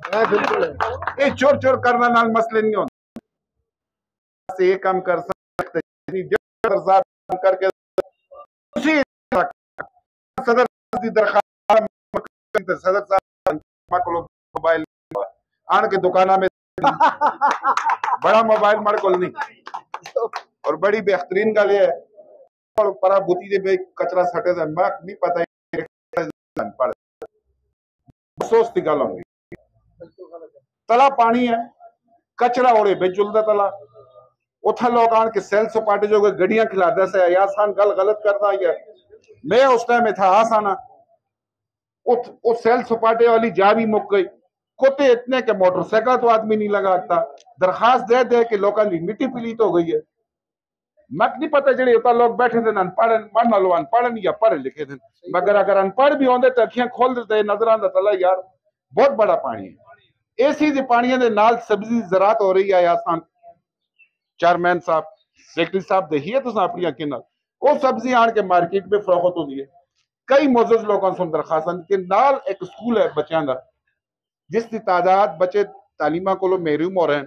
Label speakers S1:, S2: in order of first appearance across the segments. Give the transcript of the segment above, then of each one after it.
S1: بالکل یہ چور چور کرنا نال مسئلے نہیں ہوتے یہ کام کر سکتے کر کے صدر دی درخواست صدر صاحب موبائل آن کے دکانہ میں بڑا موبائل مڑ کول نہیں اور بڑی بہترین گل یہ ہے پرا بوتی دے بے کچرا سٹے دے ماک نہیں پتہ افسوس کی گل ہوگی تلا پانی ہے کچرا اوڑے بے جلدہ تلا اتھا لوگ آن کے سیل سپاٹے جو گڑیاں کھلا دے سے یاسان گل غلط کرتا ہے میں اس ٹائم میں تھا آسانا اس سیل سپاٹے والی جا بھی مک گئی کوتے اتنے کہ موٹر سائیکل تو آدمی نہیں لگاتا درخواست دے دے کہ لوکاں دی مٹی پلیت ہو گئی ہے مک نہیں پتہ جڑے ہوتا لوگ بیٹھے تھے پڑھن مرنا لو پڑھن یا پڑھے لکھے تھے مگر اگر ان پڑھ بھی ہوندے تو اکھیاں کھول دیتے نظر آندا تلا یار بہت بڑا پانی ہے ایسی دی پانیاں دے نال سبزی زراعت ہو رہی ہے آسان چیئرمین صاحب سیکٹری صاحب دیکھیے ہے تو اپنی اکھیں نال وہ سبزی آن کے مارکیٹ میں فروخت ہوندی ہے کئی معزز لوگوں سے درخواست کہ نال ایک سکول ہے بچیاں دا جس کی تعداد بچے تعلیمہ کو محروم ہو رہے ہیں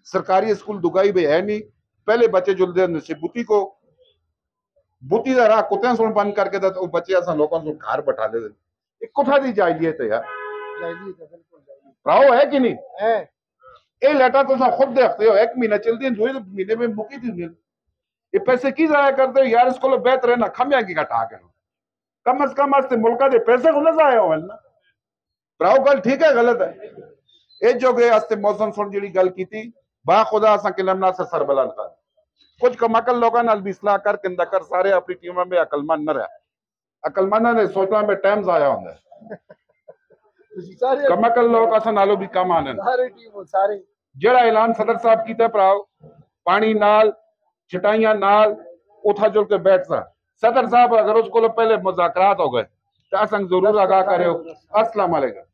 S1: سرکاری اسکول دگائی بھی ہے نہیں پہلے بچے جلدے سے بوتی کو بوتی دا راہ کتیں سن بند کر کے دا تو بچے ایسا لوگوں سے گھر بٹھا دے ایک کتھا دی جائلیت ہے یار راہو ہے کہ نہیں ہے اے لیٹا تو خود دیکھتے ہو ایک مہینہ چلتی ہیں دوئی مہینے میں مکی تھی یہ پیسے کی ضائع کرتے ہو یار اس کو بہتر ہے نا کھمیا کی کٹا کے کم از کم آستے ملکہ دے پیسے کو نہ ضائع ہو نا راہو گل ٹھیک ہے غلط ہے اے جو گئے آستے موسم سن جڑی گل کی تھی با خدا سا کلمنا سے سربلان کر کچھ کماکل لوگاں نال بھی اصلاح کر کے اندکر سارے اپنی ٹیموں میں عقل مند نہ رہا عقل مندہ نے سوچنا میں ٹائم ضائع ہوندہ ہے کماکل لوگ آسا نالو بھی کم آنے جڑا اعلان صدر صاحب کیتا ہے پراؤ پانی نال چھٹائیاں نال اتھا جل کے بیٹھ سا صدر صاحب اگر اس کو پہلے مذاکرات ہو گئے تو اسنگ ضرور آگاہ کرے ہو السلام علیکم